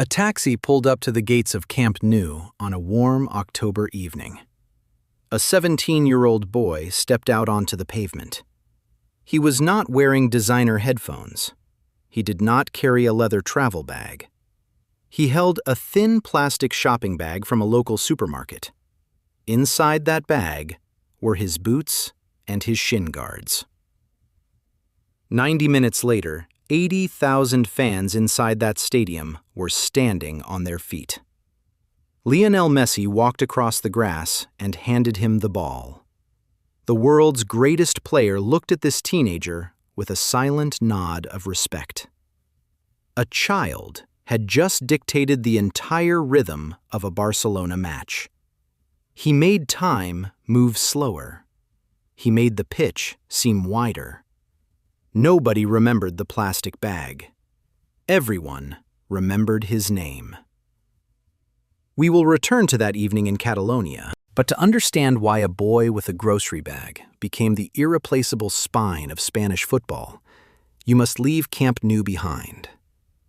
A taxi pulled up to the gates of Camp Nou on a warm October evening. A 17-year-old boy stepped out onto the pavement. He was not wearing designer headphones. He did not carry a leather travel bag. He held a thin plastic shopping bag from a local supermarket. Inside that bag were his boots and his shin guards. 90 minutes later, 80,000 fans inside that stadium were standing on their feet. Lionel Messi walked across the grass and handed him the ball. The world's greatest player looked at this teenager with a silent nod of respect. A child had just dictated the entire rhythm of a Barcelona match. He made time move slower. He made the pitch seem wider. Nobody remembered the plastic bag. Everyone remembered his name. We will return to that evening in Catalonia, but to understand why a boy with a grocery bag became the irreplaceable spine of Spanish football, you must leave Camp Nou behind.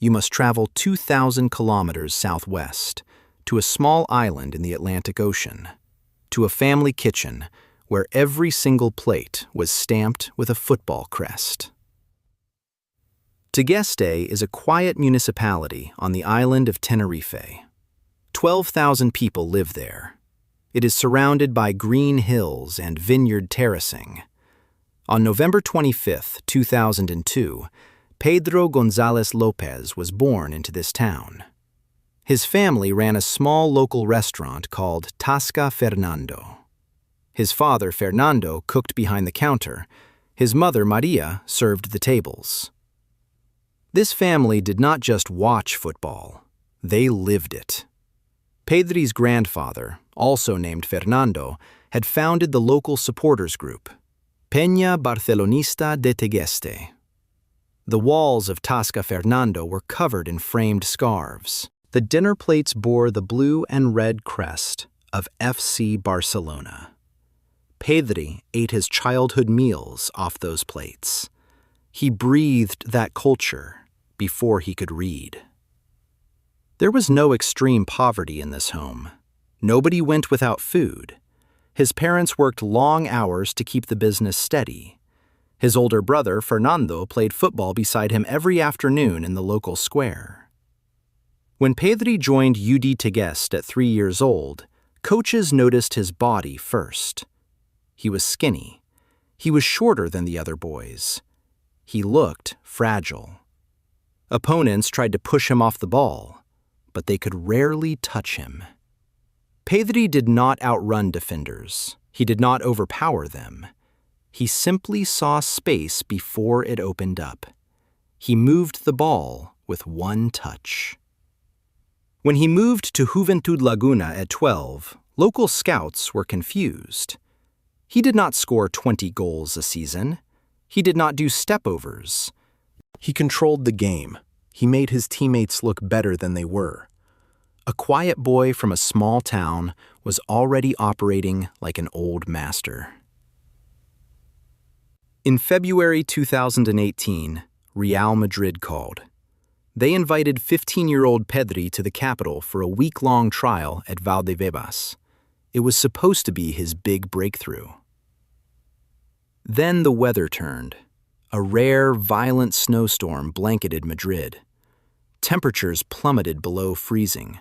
You must travel 2,000 kilometers southwest to a small island in the Atlantic Ocean, to a family kitchen where every single plate was stamped with a football crest. Tegueste is a quiet municipality on the island of Tenerife. 12,000 people live there. It is surrounded by green hills and vineyard terracing. On November 25, 2002, Pedro González López was born into this town. His family ran a small local restaurant called Tasca Fernando. His father, Fernando, cooked behind the counter. His mother, Maria, served the tables. This family did not just watch football, they lived it. Pedri's grandfather, also named Fernando, had founded the local supporters group, Peña Barcelonista de Tegueste. The walls of Tasca Fernando were covered in framed scarves. The dinner plates bore the blue and red crest of FC Barcelona. Pedri ate his childhood meals off those plates. He breathed that culture before he could read. There was no extreme poverty in this home. Nobody went without food. His parents worked long hours to keep the business steady. His older brother, Fernando, played football beside him every afternoon in the local square. When Pedri joined UD Tegueste at 3 years old, coaches noticed his body first. He was skinny. He was shorter than the other boys. He looked fragile. Opponents tried to push him off the ball, but they could rarely touch him. Pedri did not outrun defenders. He did not overpower them. He simply saw space before it opened up. He moved the ball with one touch. When he moved to Juventud Laguna at 12, local scouts were confused. He did not score 20 goals a season. He did not do stepovers. He controlled the game. He made his teammates look better than they were. A quiet boy from a small town was already operating like an old master. In February 2018, Real Madrid called. They invited 15-year-old Pedri to the capital for a week-long trial at Valdebebas. It was supposed to be his big breakthrough. Then the weather turned. A rare, violent snowstorm blanketed Madrid. Temperatures plummeted below freezing.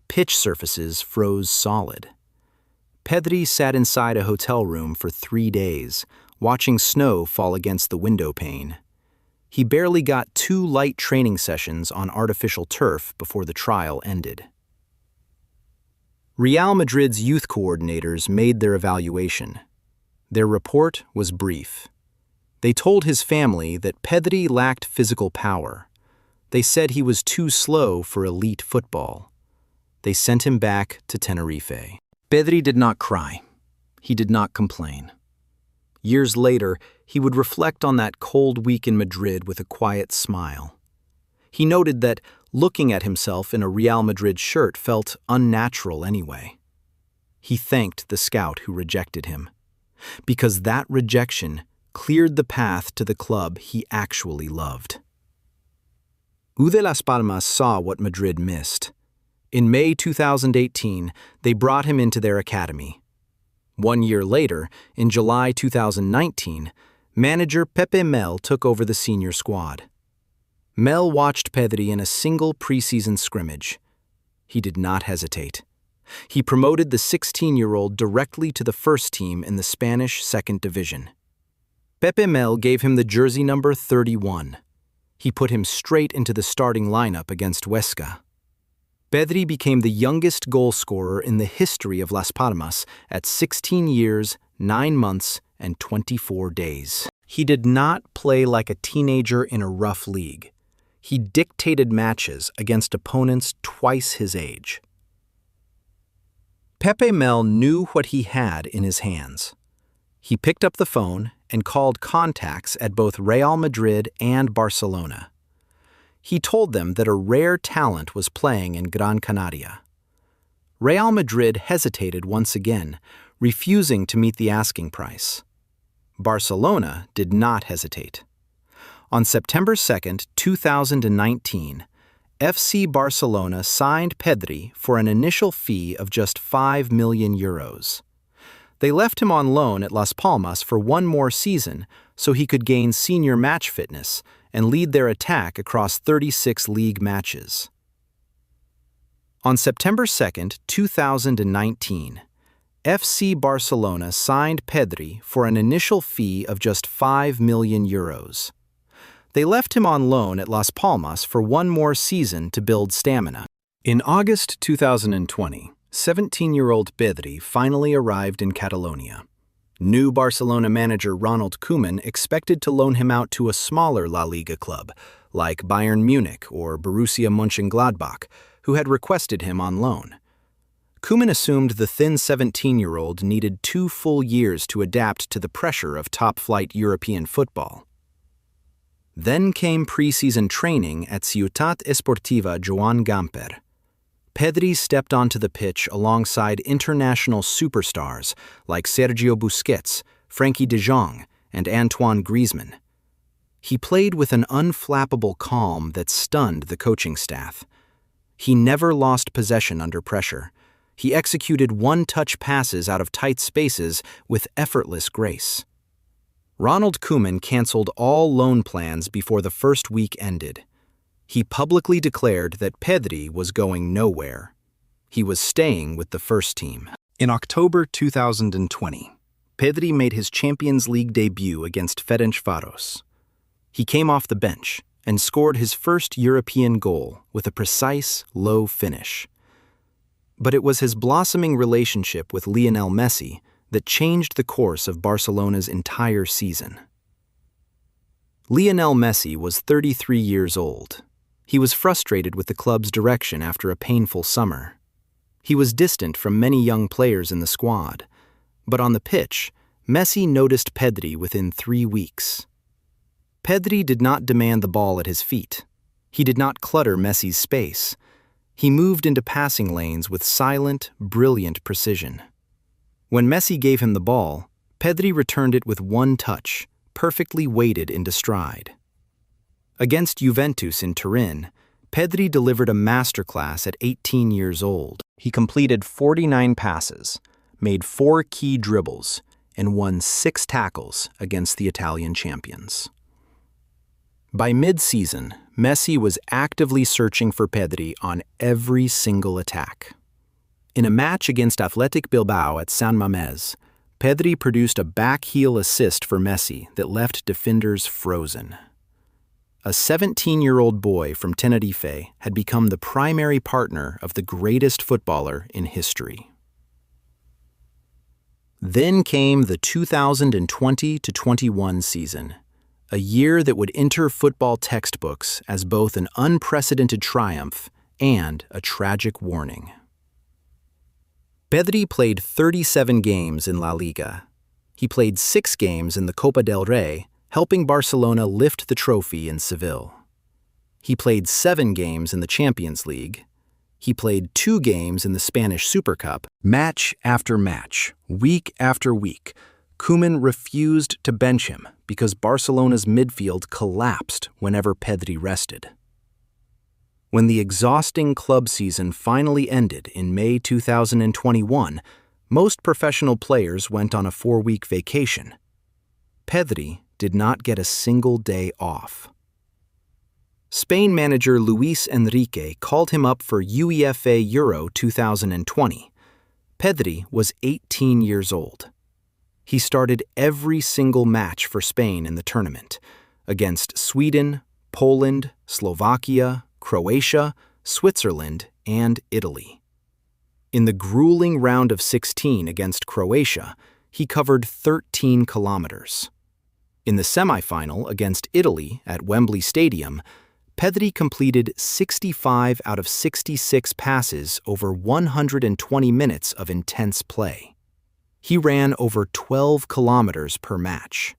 Pitch surfaces froze solid. Pedri sat inside a hotel room for 3 days, watching snow fall against the window pane. He barely got 2 light training sessions on artificial turf before the trial ended. Real Madrid's youth coordinators made their evaluation. Their report was brief. They told his family that Pedri lacked physical power. They said he was too slow for elite football. They sent him back to Tenerife. Pedri did not cry. He did not complain. Years later, he would reflect on that cold week in Madrid with a quiet smile. He noted that looking at himself in a Real Madrid shirt felt unnatural anyway. He thanked the scout who rejected him, because that rejection cleared the path to the club he actually loved. UD Las Palmas saw what Madrid missed. In May 2018, they brought him into their academy. 1 year later, in July 2019, manager Pepe Mel took over the senior squad. Mel watched Pedri in a single preseason scrimmage. He did not hesitate. He promoted the 16-year-old directly to the first team in the Spanish second division. Pepe Mel gave him the jersey number 31. He put him straight into the starting lineup against Huesca. Pedri became the youngest goal scorer in the history of Las Palmas at 16 years, 9 months, and 24 days. He did not play like a teenager in a rough league. He dictated matches against opponents twice his age. Pepe Mel knew what he had in his hands. He picked up the phone and called contacts at both Real Madrid and Barcelona. He told them that a rare talent was playing in Gran Canaria. Real Madrid hesitated once again, refusing to meet the asking price. Barcelona did not hesitate. On September 2, 2019, FC Barcelona signed Pedri for an initial fee of just €5 million. They left him on loan at Las Palmas for 1 more season so he could gain senior match fitness and lead their attack across 36 league matches. On September 2, 2019, FC Barcelona signed Pedri for an initial fee of just €5 million. They left him on loan at Las Palmas for 1 more season to build stamina. In August 2020, 17-year-old Pedri finally arrived in Catalonia. New Barcelona manager Ronald Koeman expected to loan him out to a smaller La Liga club, like Bayern Munich or Borussia Mönchengladbach, who had requested him on loan. Koeman assumed the thin 17-year-old needed 2 full years to adapt to the pressure of top-flight European football. Then came preseason training at Ciutat Esportiva Joan Gamper. Pedri stepped onto the pitch alongside international superstars like Sergio Busquets, Frankie de Jong, and Antoine Griezmann. He played with an unflappable calm that stunned the coaching staff. He never lost possession under pressure. He executed one-touch passes out of tight spaces with effortless grace. Ronald Koeman canceled all loan plans before the first week ended. He publicly declared that Pedri was going nowhere. He was staying with the first team. In October 2020, Pedri made his Champions League debut against Ferencváros. He came off the bench and scored his first European goal with a precise, low finish. But it was his blossoming relationship with Lionel Messi that changed the course of Barcelona's entire season. Lionel Messi was 33 years old. He was frustrated with the club's direction after a painful summer. He was distant from many young players in the squad. But on the pitch, Messi noticed Pedri within 3 weeks. Pedri did not demand the ball at his feet. He did not clutter Messi's space. He moved into passing lanes with silent, brilliant precision. When Messi gave him the ball, Pedri returned it with one touch, perfectly weighted into stride. Against Juventus in Turin, Pedri delivered a masterclass at 18 years old. He completed 49 passes, made 4 key dribbles, and won 6 tackles against the Italian champions. By mid-season, Messi was actively searching for Pedri on every single attack. In a match against Athletic Bilbao at San Mamés, Pedri produced a back-heel assist for Messi that left defenders frozen. A 17-year-old boy from Tenerife had become the primary partner of the greatest footballer in history. Then came the 2020-21 season, a year that would enter football textbooks as both an unprecedented triumph and a tragic warning. Pedri played 37 games in La Liga. He played 6 games in the Copa del Rey, helping Barcelona lift the trophy in Seville. He played 7 games in the Champions League. He played 2 games in the Spanish Super Cup. Match after match, week after week, Koeman refused to bench him because Barcelona's midfield collapsed whenever Pedri rested. When the exhausting club season finally ended in May 2021, most professional players went on a 4-week vacation. Pedri did not get a single day off. Spain manager Luis Enrique called him up for UEFA Euro 2020. Pedri was 18 years old. He started every single match for Spain in the tournament, against Sweden, Poland, Slovakia, Croatia, Switzerland, and Italy. In the grueling round of 16 against Croatia, he covered 13 kilometers. In the semifinal against Italy at Wembley Stadium, Pedri completed 65 out of 66 passes over 120 minutes of intense play. He ran over 12 kilometers per match.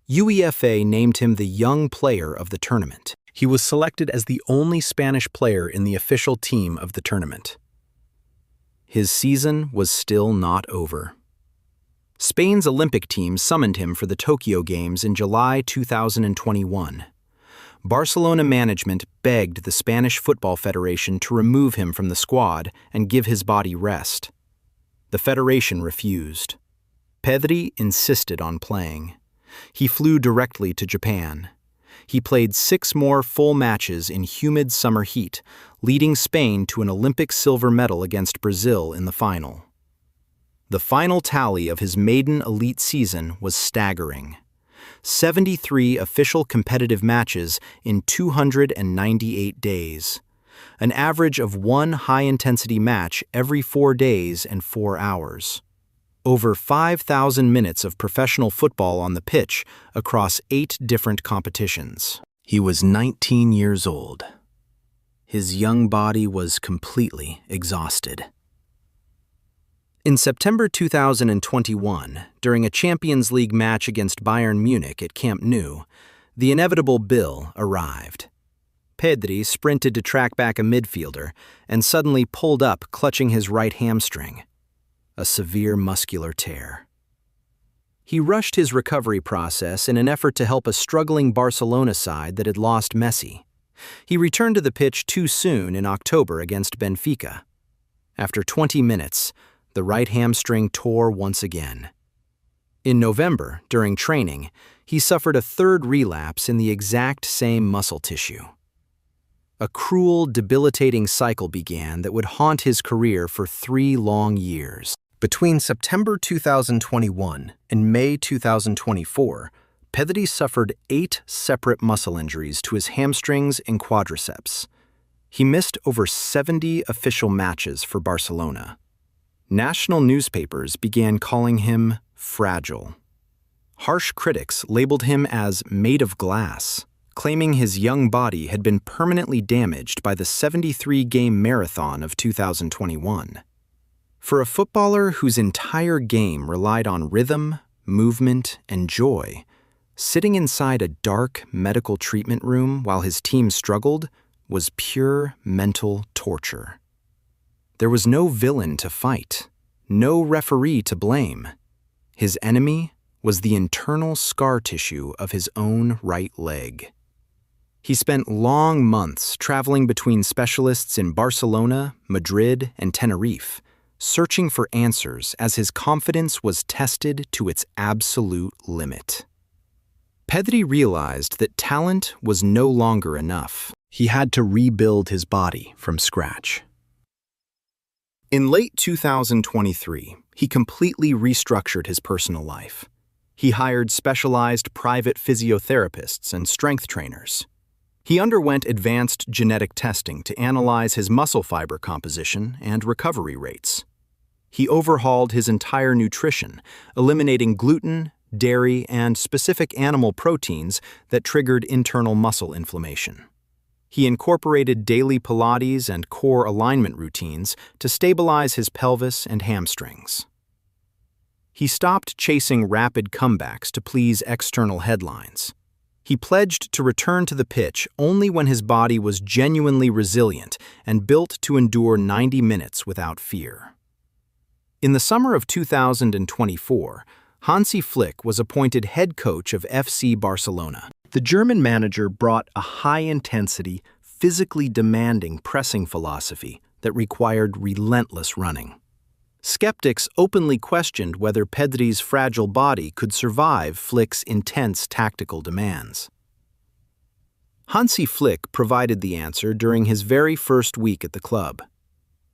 UEFA named him the Young Player of the tournament. He was selected as the only Spanish player in the official team of the tournament. His season was still not over. Spain's Olympic team summoned him for the Tokyo Games in July 2021. Barcelona management begged the Spanish Football Federation to remove him from the squad and give his body rest. The federation refused. Pedri insisted on playing. He flew directly to Japan. He played 6 more full matches in humid summer heat, leading Spain to an Olympic silver medal against Brazil in the final. The final tally of his maiden elite season was staggering. 73 official competitive matches in 298 days, an average of 1 high-intensity match every 4 days and 4 hours. Over 5,000 minutes of professional football on the pitch across 8 different competitions. He was 19 years old. His young body was completely exhausted. In September 2021, during a Champions League match against Bayern Munich at Camp Nou, the inevitable bill arrived. Pedri sprinted to track back a midfielder and suddenly pulled up, clutching his right hamstring. A severe muscular tear. He rushed his recovery process in an effort to help a struggling Barcelona side that had lost Messi. He returned to the pitch too soon in October against Benfica. After 20 minutes, the right hamstring tore once again. In November, during training, he suffered a 3rd relapse in the exact same muscle tissue. A cruel, debilitating cycle began that would haunt his career for 3 long years. Between September 2021 and May 2024, Pedri suffered 8 separate muscle injuries to his hamstrings and quadriceps. He missed over 70 official matches for Barcelona. National newspapers began calling him fragile. Harsh critics labeled him as made of glass, claiming his young body had been permanently damaged by the 73-game marathon of 2021. For a footballer whose entire game relied on rhythm, movement, and joy, sitting inside a dark medical treatment room while his team struggled was pure mental torture. There was no villain to fight, no referee to blame. His enemy was the internal scar tissue of his own right leg. He spent long months traveling between specialists in Barcelona, Madrid, and Tenerife, searching for answers as his confidence was tested to its absolute limit. Pedri realized that talent was no longer enough. He had to rebuild his body from scratch. In late 2023, he completely restructured his personal life. He hired specialized private physiotherapists and strength trainers. He underwent advanced genetic testing to analyze his muscle fiber composition and recovery rates. He overhauled his entire nutrition, eliminating gluten, dairy, and specific animal proteins that triggered internal muscle inflammation. He incorporated daily Pilates and core alignment routines to stabilize his pelvis and hamstrings. He stopped chasing rapid comebacks to please external headlines. He pledged to return to the pitch only when his body was genuinely resilient and built to endure 90 minutes without fear. In the summer of 2024, Hansi was appointed head coach of FC Barcelona. The German manager brought a high-intensity, physically demanding pressing philosophy that required relentless running. Skeptics openly questioned whether Pedri's fragile body could survive Flick's intense tactical demands. Hansi Flick provided the answer during his very first week at the club.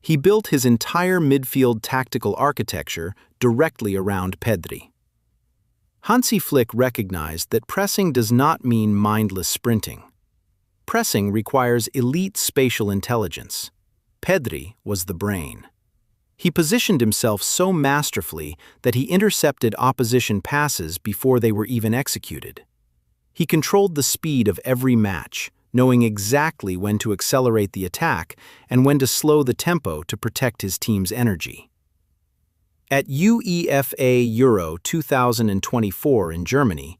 He built his entire midfield tactical architecture directly around Pedri. Hansi Flick recognized that pressing does not mean mindless sprinting. Pressing requires elite spatial intelligence. Pedri was the brain. He positioned himself so masterfully that he intercepted opposition passes before they were even executed. He controlled the speed of every match, knowing exactly when to accelerate the attack and when to slow the tempo to protect his team's energy. At UEFA Euro 2024 in Germany,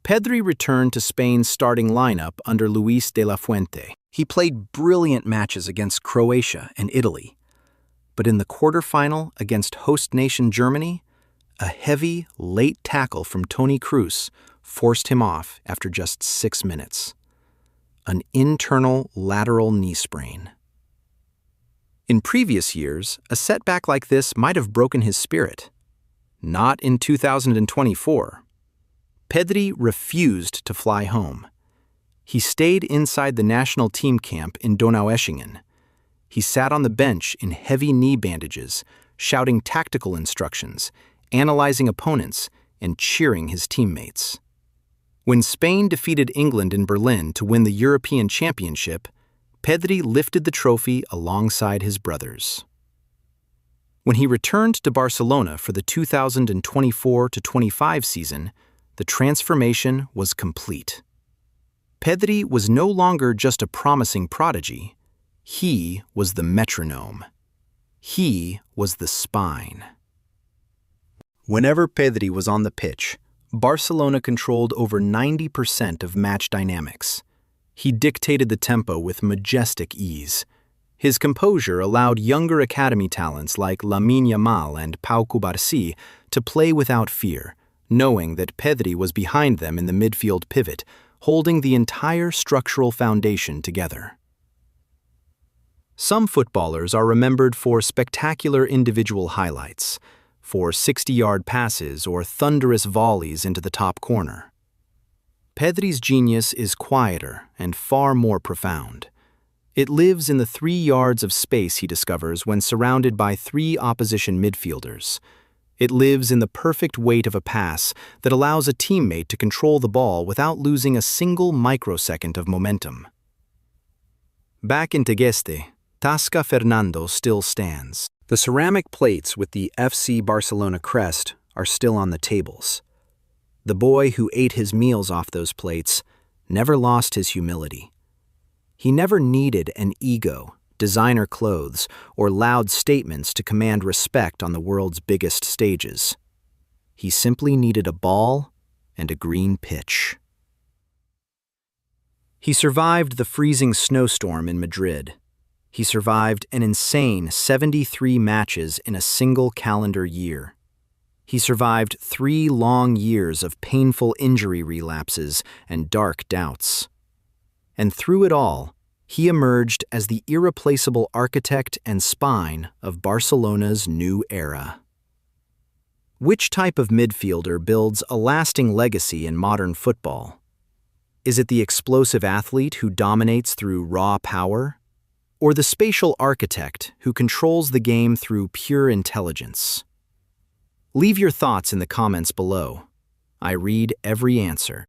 Pedri returned to Spain's starting lineup under Luis de la Fuente. He played brilliant matches against Croatia and Italy, but in the quarterfinal against host nation Germany, a heavy, late tackle from Toni Kroos forced him off after just 6 minutes. An internal lateral knee sprain. In previous years, a setback like this might have broken his spirit. Not in 2024. Pedri refused to fly home. He stayed inside the national team camp in Donaueschingen. He sat on the bench in heavy knee bandages, shouting tactical instructions, analyzing opponents, and cheering his teammates. When Spain defeated England in Berlin to win the European Championship, Pedri lifted the trophy alongside his brothers. When he returned to Barcelona for the 2024-25 season, the transformation was complete. Pedri was no longer just a promising prodigy. He was the metronome. He was the spine. Whenever Pedri was on the pitch, Barcelona controlled over 90% of match dynamics. He dictated the tempo with majestic ease. His composure allowed younger academy talents like Lamine Yamal and Pau Cubarsí to play without fear, knowing that Pedri was behind them in the midfield pivot, holding the entire structural foundation together. Some footballers are remembered for spectacular individual highlights, for 60-yard passes or thunderous volleys into the top corner. Pedri's genius is quieter and far more profound. It lives in the 3 yards of space he discovers when surrounded by 3 opposition midfielders. It lives in the perfect weight of a pass that allows a teammate to control the ball without losing a single microsecond of momentum. Back in Tegueste, Tasca Fernando still stands. The ceramic plates with the FC Barcelona crest are still on the tables. The boy who ate his meals off those plates never lost his humility. He never needed an ego, designer clothes, or loud statements to command respect on the world's biggest stages. He simply needed a ball and a green pitch. He survived the freezing snowstorm in Madrid. He survived an insane 73 matches in a single calendar year. He survived 3 long years of painful injury relapses and dark doubts. And through it all, he emerged as the irreplaceable architect and spine of Barcelona's new era. Which type of midfielder builds a lasting legacy in modern football? Is it the explosive athlete who dominates through raw power? Or the spatial architect who controls the game through pure intelligence? Leave your thoughts in the comments below. I read every answer.